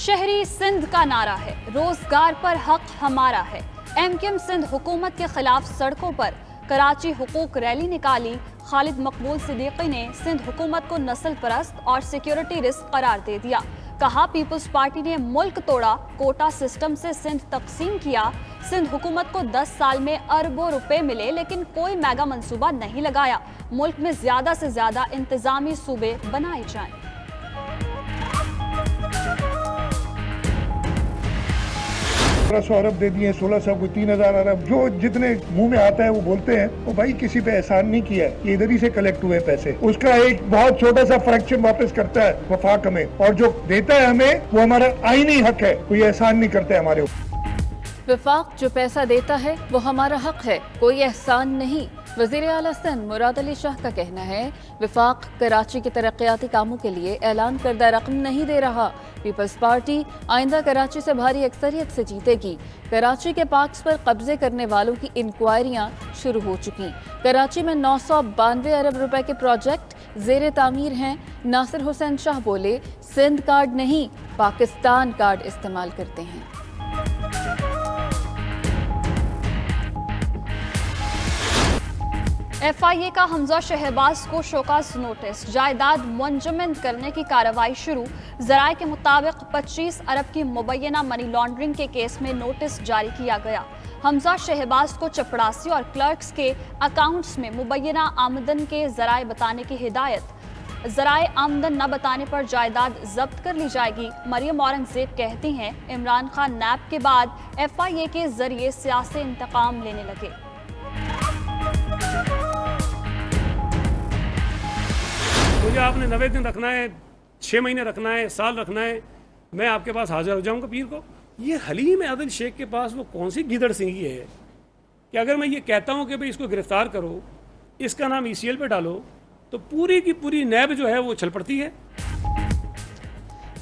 शहरी सिंध का नारा है, रोजगार पर हक हमारा है। एमक्यूएम सिंध हुकूमत के खिलाफ सड़कों पर कराची हुकूक रैली निकाली। खालिद मकबूल सिद्दीकी ने सिंध हुकूमत को नस्ल परस्त और सिक्योरिटी रिस्क करार दे दिया। कहा पीपल्स पार्टी ने मुल्क तोड़ा, कोटा सिस्टम से सिंध तकसीम किया। सिंध हुकूमत को 10 साल में अरबों रुपए मिले लेकिन कोई मेगा मंसूबा नहीं लगाया। मुल्क में ज्यादा से ज्यादा इंतजामी सूबे बनाए जाएं। 1500 अरब दे दिए, 1600 को 3000 अरब, जो जितने मुंह में आता है वो बोलते हैं। वो भाई किसी पे एहसान नहीं किया है, ये इधर ही से कलेक्ट हुए पैसे। उसका एक बहुत छोटा सा फ्रैक्शन वापस करता है वफाक हमें, और जो देता है हमें वो हमारा आईनी हक है, कोई एहसान नहीं करते हमारे ऊपर। वफाक जो पैसा देता है वो हमारा हक है, कोई एहसान नहीं। वज़ीर आला सिंध मुराद अली शाह का कहना है वफाक कराची के तरक्याती कामों के लिए ऐलान करदा रकम नहीं दे रहा। पीपल्स पार्टी आइंदा कराची से भारी अक्सरियत से जीतेगी। कराची के पार्क्स पर कब्जे करने वालों की इंक्वायरियां शुरू हो चुकी। कराची में 992 अरब रुपए के प्रोजेक्ट ज़ेरे तामीर हैं। नासिर हुसैन शाह बोले सिंध कार्ड नहीं, पाकिस्तान कार्ड इस्तेमाल करते हैं। FIA का हमजा शहबाज को शोकास नोटिस, जायदाद मुंजमद करने की कार्रवाई शुरू। जराये के मुताबिक 25 अरब की मुबैना मनी लॉन्ड्रिंग के केस में नोटिस जारी किया गया। हमजा शहबाज को चपड़ासी और क्लर्क्स के अकाउंट्स में मुबैना आमदन के जराये बताने की हिदायत। जराये आमदन न बताने पर जायदाद जब्त कर ली जाएगी। मरियम औरंगजेब कहती हैं इमरान खान नैब के बाद FIA के जरिए सियासी इंतकाम लेने लगे। मुझे आपने 90 दिन रखना है, 6 महीने रखना है, साल रखना है, मैं आपके पास हाजिर हो जाऊंगा पीर को। ये हलीम अदल शेख के पास वो कौन सी गिदड़ सिंगी है कि अगर मैं ये कहता हूं कि भाई इसको गिरफ्तार करो, इसका नाम ECL पे डालो, तो पूरी की पूरी नैब जो है वो छल पड़ती है।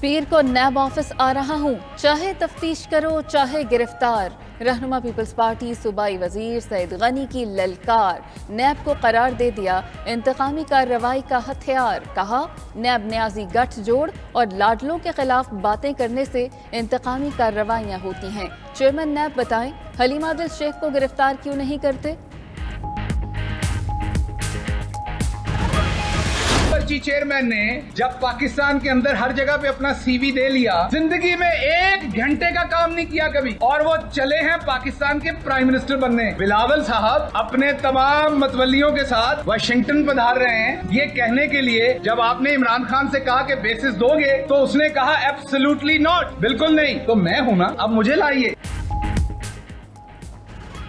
पीर को नैब ऑफिस आ रहा हूँ, चाहे तफ्तीश करो चाहे गिरफ्तार। रहनुमा पीपल्स पार्टी सूबाई वजीर सईद गनी की ललकार। नैब को करार दे दिया इंतकामी कार्रवाई का हथियार। कहा नैब न्याजी गठजोड़ और लाडलों के खिलाफ बातें करने से इंतकामी कार्रवाइयाँ होती हैं। चेयरमैन नैब बताएं हलीम आदिल शेख को गिरफ्तार क्यों नहीं करते। चेयरमैन ने जब पाकिस्तान के अंदर हर जगह पे अपना CV दे लिया, जिंदगी में 1 घंटे का काम नहीं किया कभी, और वो चले हैं पाकिस्तान के प्राइम मिनिस्टर बनने। बिलावल साहब अपने तमाम मतवलियों के साथ वाशिंगटन पधार रहे हैं ये कहने के लिए, जब आपने इमरान खान से कहा कि बेसिस दोगे तो उसने कहा एब्सोल्युटली नॉट, बिल्कुल नहीं। तो मैं हूं ना, अब मुझे लाइए।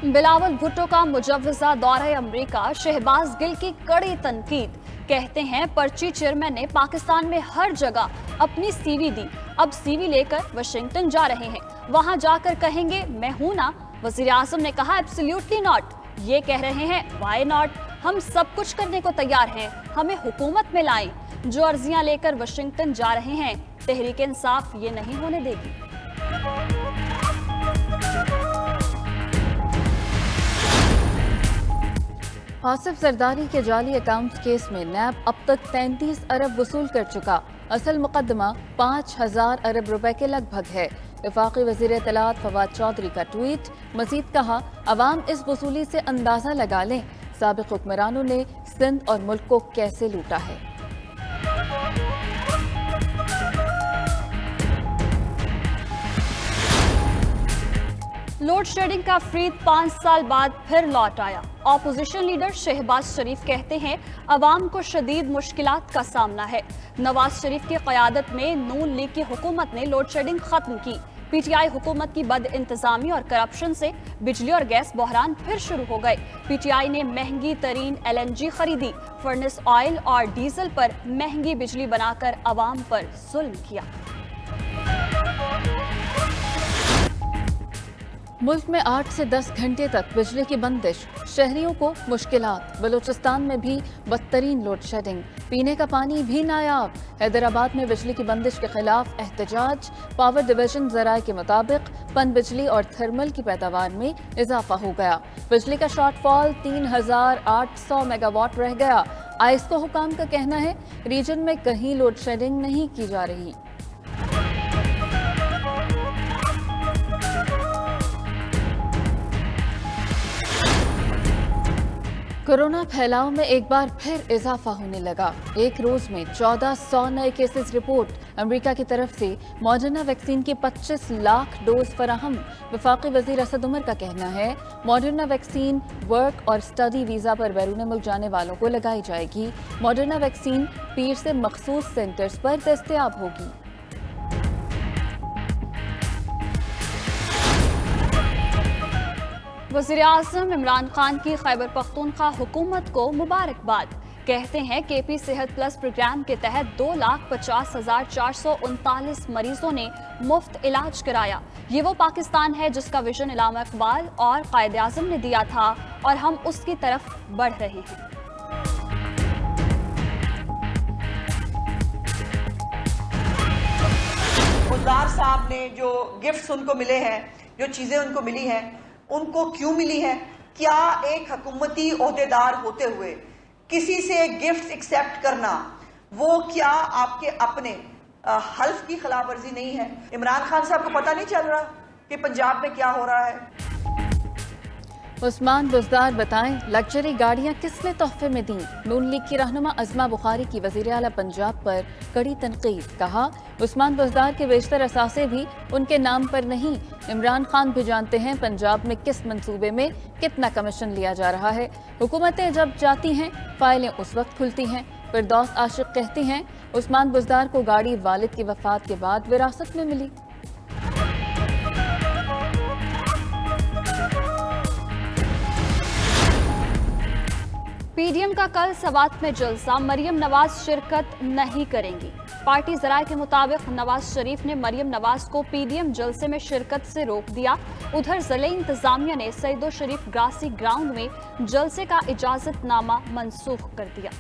बिलावल भुट्टो का मुजव्वजा दौरे अमरीका, शहबाज गिल की कड़ी तनकीद। कहते हैं पर्ची चेयरमैन ने पाकिस्तान में हर जगह अपनी CV दी, अब CV लेकर वाशिंगटन जा रहे हैं, वहां जाकर कहेंगे मैं हूं ना। वजीर आजम ने कहा एब्सोल्युटली नॉट, ये कह रहे हैं व्हाई नॉट, हम सब कुछ करने को तैयार हैं, हमें हुकूमत में लाएं। जो अर्जियां लेकर वाशिंगटन जा रहे हैं तहरीक इंसाफ ये नहीं होने देगी। आसिफ जरदारी के जाली अकाउंट केस में नैब अब तक 33 अरब वसूल कर चुका। असल मुकदमा 5000 अरब रुपए के लगभग है। वफाकी वजीर इत्तलात फवाद चौधरी का ट्वीट। मजीद कहा अवाम इस वसूली से अंदाजा लगा लें साबिक हुक्मरानों ने सिंध और मुल्क को कैसे लूटा है। लोड शेडिंग का फ्रीद 5 साल बाद फिर लौट आया। ऑपोजिशन लीडर शहबाज शरीफ कहते हैं अवाम को शदीद मुश्किलात का सामना है। नवाज शरीफ की क़यादत में नून लीग की हुकूमत ने लोड शेडिंग खत्म की। PTI हुकूमत की बद इंतजामी और करप्शन से बिजली और गैस बहरान फिर शुरू हो गए। PTI ने महंगी तरीन LNG खरीदी, फर्नेस ऑयल और डीजल पर महंगी बिजली बनाकर अवाम पर जुल्म किया। मुल्क में 8 से 10 घंटे तक बिजली की बंदिश, शहरियों को मुश्किलात। बलूचिस्तान में भी बदतरीन लोड शेडिंग, पीने का पानी भी नायाब। हैदराबाद में बिजली की बंदिश के खिलाफ एहतजाज। पावर डिवीजन जराये के मुताबिक पन बिजली और थर्मल की पैदावार में इजाफा हो गया। बिजली का शॉर्टफॉल 3800 मेगावाट रह गया। आइस्को हुकाम का कहना है रीजन में कहीं लोड शेडिंग नहीं की जा रही। कोरोना फैलाव में एक बार फिर इजाफा होने लगा। एक रोज में 1400 नए केसेस रिपोर्ट। अमेरिका की तरफ से मॉडर्ना वैक्सीन की 25 लाख डोज फराहम। वफाकी वजीर असद उमर का कहना है मॉडर्ना वैक्सीन वर्क और स्टडी वीजा पर बैरून मुल्क जाने वालों को लगाई जाएगी। मॉडर्ना वैक्सीन पीर से मखसूस सेंटर्स पर दस्तयाब होगी। वज़ीर-ए-आज़म इमरान खान की खैबर पख्तूनख्वा हुकूमत को मुबारकबाद। कहते हैं केपी सेहत प्लस प्रोग्राम के तहत 2,50,439 मरीजों ने मुफ्त इलाज कराया। ये वो पाकिस्तान है जिसका विजन इल्हाम इकबाल और कायद-ए-आज़म ने दिया था और हम उसकी तरफ बढ़ रहे हैं। गुलजार साहब ने जो गिफ्ट्स उनको मिले हैं, जो चीजें उनको मिली हैं, उनको क्यों मिली है? क्या एक हुकूमती ओहदेदार होते हुए किसी से गिफ्ट एक्सेप्ट करना वो क्या आपके अपने हल्फ की खिलाफ वर्जी नहीं है? इमरान खान साहब को पता नहीं चल रहा कि पंजाब में क्या हो रहा है? उस्मान बुज़दार बताएं लग्जरी गाड़ियां किसने तोहफे में दी? नून लीग की रहनुमा अज़मा बुखारी की वज़ीर आला पंजाब पर कड़ी तनकीद। कहा उस्मान बुज़दार के बेशतर असासे भी उनके नाम पर नहीं। इमरान खान भी जानते हैं पंजाब में किस मंसूबे में कितना कमीशन लिया जा रहा है। हुकूमतें जब जाती हैं फाइलें उस वक्त खुलती हैं। फिरदौस आशिक कहती हैं उस्मान बुज़दार को गाड़ी वालिद की वफात के बाद विरासत में मिली। पीडीएम का कल सवात में जलसा, मरियम नवाज शिरकत नहीं करेंगी। पार्टी जराये के मुताबिक नवाज शरीफ ने मरियम नवाज को पीडीएम जलसे में शिरकत से रोक दिया। उधर ज़िले इंतजामिया ने सईदो शरीफ ग्रासी ग्राउंड में जलसे का इजाजतनामा मनसूख कर दिया।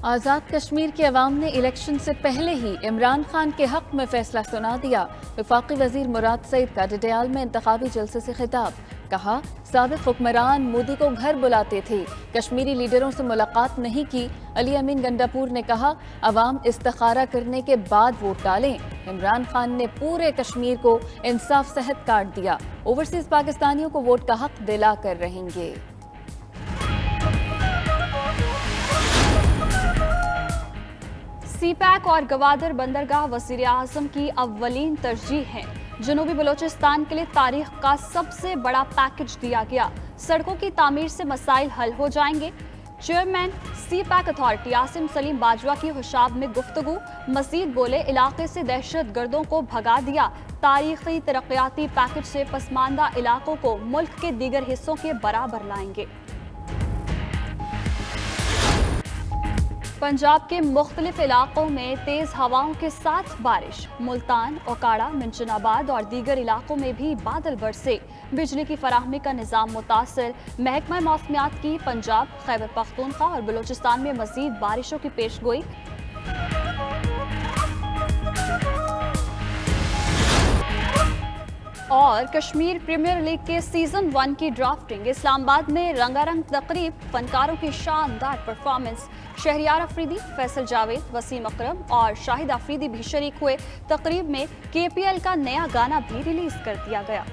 आज़ाद कश्मीर के अवाम ने इलेक्शन से पहले ही इमरान खान के हक में फैसला सुना दिया। वफाकी वजीर मुराद सईद का डडियाल में इंतखाबी जलसे से खिताब। कहा साबिक हुक्मरान मोदी को घर बुलाते थे, कश्मीरी लीडरों से मुलाकात नहीं की। अली अमीन गंडापुर ने कहा अवाम इस्तिखारा करने के बाद वोट डालें। इमरान खान ने पूरे कश्मीर को इंसाफ सेहत कार्ड दिया। ओवरसीज पाकिस्तानियों को वोट का हक दिला कर रहेंगे। सीपैक और गवादर बंदरगाह वज़ीर-ए-आज़म की अव्वलीन तरजीह हैं। जनूबी बलोचिस्तान के लिए तारीख का सबसे बड़ा पैकेज दिया गया। सड़कों की तामीर से मसाइल हल हो जाएंगे। Chairman CPEC authority Asim Salim Bajwa की हुशाब में गुफ्तगू। मजीद बोले इलाके से दहशत गर्दों को भगा दिया। तारीखी तरक्याती पैकेज से पसमानदा इलाकों को मुल्क के दीगर हिस्सों के बराबर लाएंगे। पंजाब के मुख्तलिफ इलाकों में तेज हवाओं के साथ बारिश। मुल्तान, ओकाड़ा, मिंचनाबाद और दीगर इलाकों में भी बादल बरसे। बिजली की फराहमी का निज़ाम मुतासर। महकमा मौसमियात की पंजाब, खैबर पख्तूनख्वा और बलूचिस्तान में मजीद बारिशों की पेशगोई। और कश्मीर प्रीमियर लीग के सीजन 1 की ड्राफ्टिंग। इस्लामाबाद में रंगारंग तकरीब, फनकारों की शानदार परफॉर्मेंस। शहरियार अफरीदी, फैसल जावेद, वसीम अकरम और शाहिद अफरीदी भी शरीक हुए। तकरीब में केपीएल का नया गाना भी रिलीज कर दिया गया।